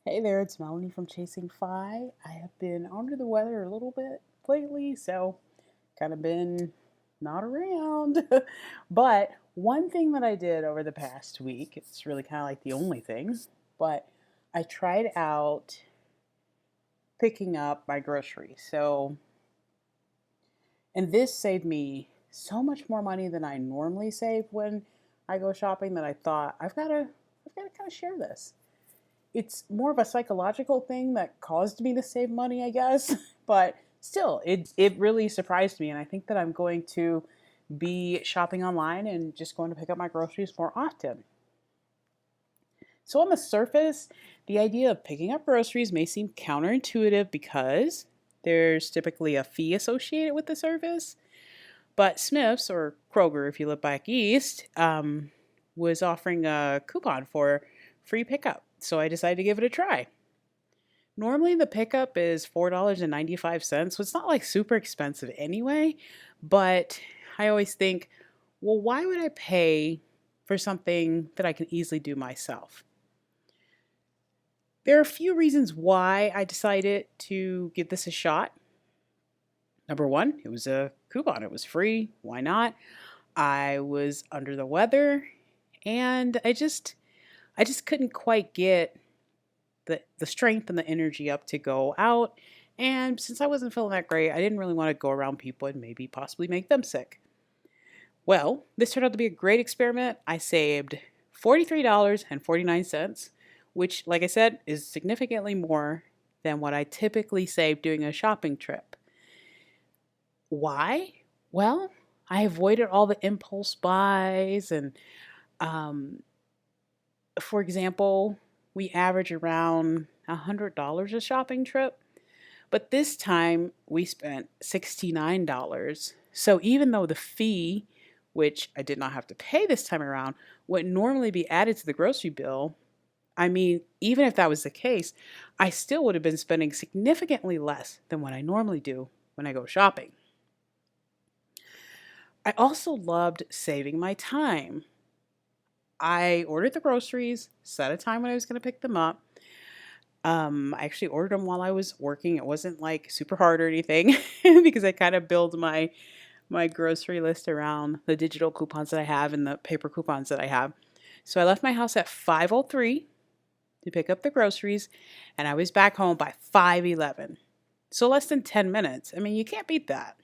Hey there, it's Melanie from Chasing Fi. I have been under the weather a little bit lately, so kind of been not around. But one thing that I did over the past week, it's really kind of like the only thing, but I tried out picking up my groceries. And this saved me so much more money than I normally save when I go shopping that I thought I've got to kind of share this. It's more of a psychological thing that caused me to save money, I guess. But still, it really surprised me, and I think that I'm going to be shopping online and just going to pick up my groceries more often. So on the surface, the idea of picking up groceries may seem counterintuitive because there's typically a fee associated with the service. But Smith's, or Kroger if you live back east, was offering a coupon for free pickup. So I decided to give it a try. Normally the pickup is $4.95, so it's not like super expensive anyway, but I always think, well, why would I pay for something that I can easily do myself? There are a few reasons why I decided to give this a shot. Number one, it was a coupon. It was free. Why not? I was under the weather and I just couldn't quite get the strength and the energy up to go out. And since I wasn't feeling that great, I didn't really want to go around people and maybe possibly make them sick. Well, this turned out to be a great experiment. I saved $43.49, which, like I said, is significantly more than what I typically save doing a shopping trip. Why? Well, I avoided all the impulse buys and um, for example, we average around $100 a shopping trip, but this time we spent $69. So even though the fee, which I did not have to pay this time around, would normally be added to the grocery bill, I mean, even if that was the case, I still would have been spending significantly less than what I normally do when I go shopping. I also loved saving my time. I ordered the groceries, set a time when I was going to pick them up. I actually ordered them while I was working. It wasn't like super hard or anything because I kind of build my grocery list around the digital coupons that I have and the paper coupons that I have. So I left my house at 5:03 to pick up the groceries and I was back home by 5:11. So less than 10 minutes. I mean, you can't beat that.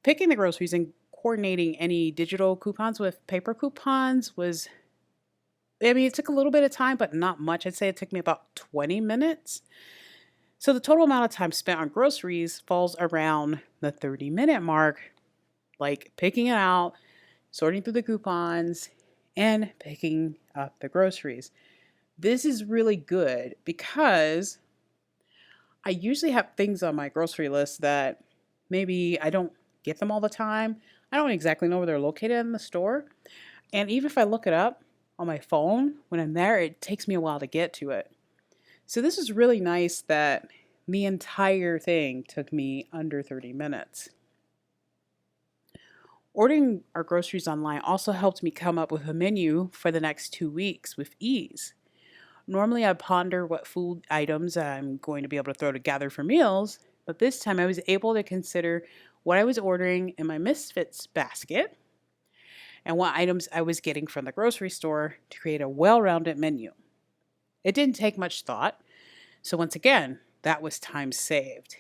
Picking the groceries and coordinating any digital coupons with paper coupons was, I mean, it took a little bit of time, but not much. I'd say it took me about 20 minutes. So the total amount of time spent on groceries falls around the 30-minute mark, like picking it out, sorting through the coupons, and picking up the groceries. This is really good because I usually have things on my grocery list that maybe I don't get them all the time. I don't exactly know where they're located in the store. And even if I look it up on my phone when I'm there, it takes me a while to get to it. So this is really nice that the entire thing took me under 30 minutes. Ordering our groceries online also helped me come up with a menu for the next 2 weeks with ease. Normally, I ponder what food items I'm going to be able to throw together for meals, but this time I was able to consider what I was ordering in my Misfits basket and what items I was getting from the grocery store to create a well rounded menu. It didn't take much thought, so once again, that was time saved.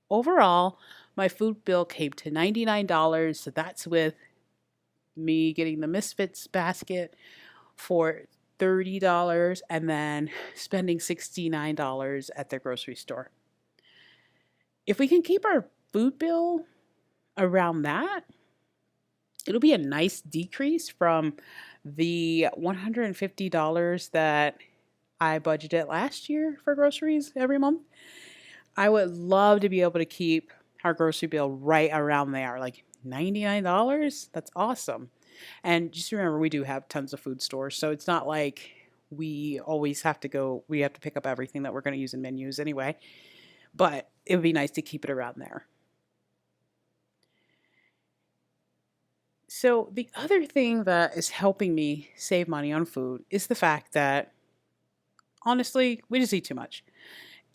Overall, my food bill came to $99, so that's with me getting the Misfits basket for $30 and then spending $69 at the grocery store. If we can keep our food bill around that, it'll be a nice decrease from the $150 that I budgeted last year for groceries every month. I would love to be able to keep our grocery bill right around there, like $99. That's awesome. And just remember, we do have tons of food stores, so it's not like we always have to go, we have to pick up everything that we're going to use in menus anyway. But it would be nice to keep it around there. So, the other thing that is helping me save money on food is the fact that honestly, we just eat too much.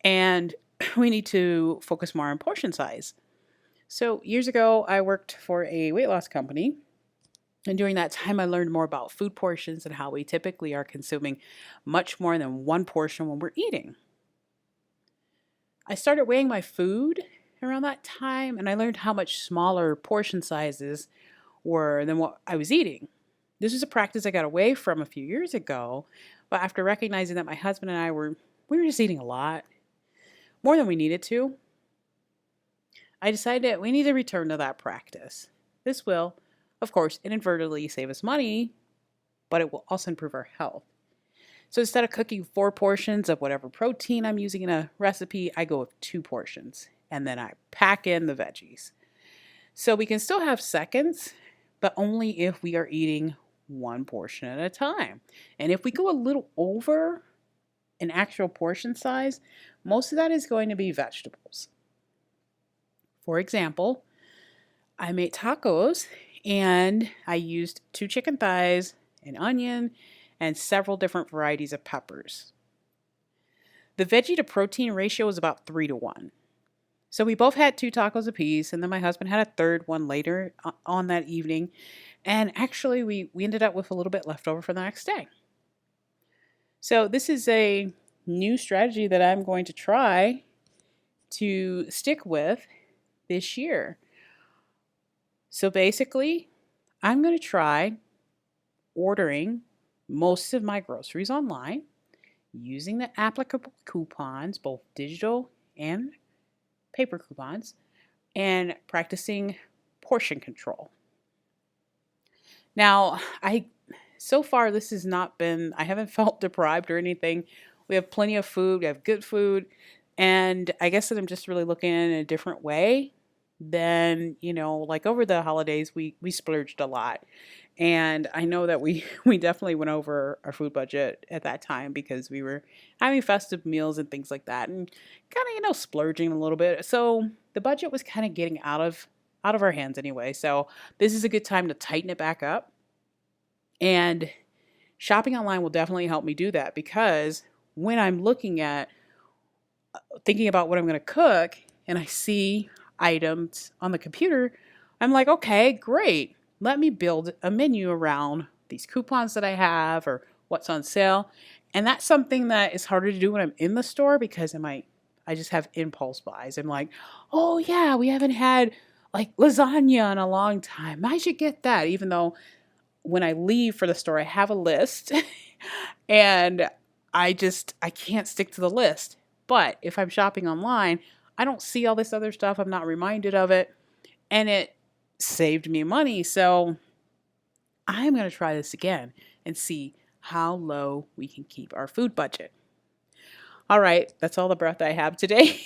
And we need to focus more on portion size. So, years ago, I worked for a weight loss company. And during that time, I learned more about food portions and how we typically are consuming much more than one portion when we're eating. I started weighing my food around that time, and I learned how much smaller portion sizes were than what I was eating. This was a practice I got away from a few years ago, but after recognizing that my husband and we were just eating a lot, more than we needed to, I decided we need to return to that practice. This will, of course, inadvertently save us money, but it will also improve our health. So instead of cooking 4 portions of whatever protein I'm using in a recipe, I go with 2 portions and then I pack in the veggies. So we can still have seconds, but only if we are eating 1 portion at a time. And if we go a little over an actual portion size, most of that is going to be vegetables. For example, I made tacos and I used 2 chicken thighs, an onion, and several different varieties of peppers. The veggie to protein ratio was about 3 to 1. So we both had 2 tacos apiece, and then my husband had a third one later on that evening. And actually, we ended up with a little bit left over for the next day. So this is a new strategy that I'm going to try to stick with this year. So basically, I'm going to try ordering most of my groceries online using the applicable coupons, both digital and paper coupons, and practicing portion control. Now, so far this has not been, I haven't felt deprived or anything. We have plenty of food, we have good food, and I guess that I'm just really looking in a different way than, like over the holidays, we splurged a lot. And I know that we definitely went over our food budget at that time because we were having festive meals and things like that, and kind of splurging a little bit. So the budget was kind of getting out of our hands anyway. So this is a good time to tighten it back up. And shopping online will definitely help me do that, because when I'm thinking about what I'm going to cook and I see items on the computer, I'm like, okay, great. Let me build a menu around these coupons that I have or what's on sale. And that's something that is harder to do when I'm in the store, because I just have impulse buys. I'm like, oh yeah, we haven't had like lasagna in a long time. I should get that. Even though when I leave for the store, I have a list and I can't stick to the list. But if I'm shopping online, I don't see all this other stuff. I'm not reminded of it. And it saved me money. So I'm going to try this again and see how low we can keep our food budget. All right, that's all the breath I have today.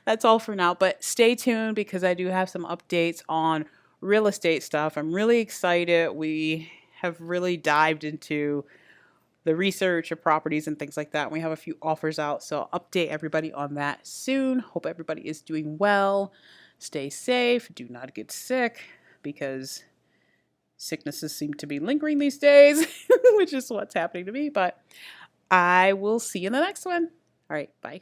That's all for now, but stay tuned because I do have some updates on real estate stuff. I'm really excited. We have really dived into the research of properties and things like that. We have a few offers out, so I'll update everybody on that soon. Hope everybody is doing well. Stay safe. Do not get sick, because sicknesses seem to be lingering these days, which is what's happening to me. But I will see you in the next one. All right, bye.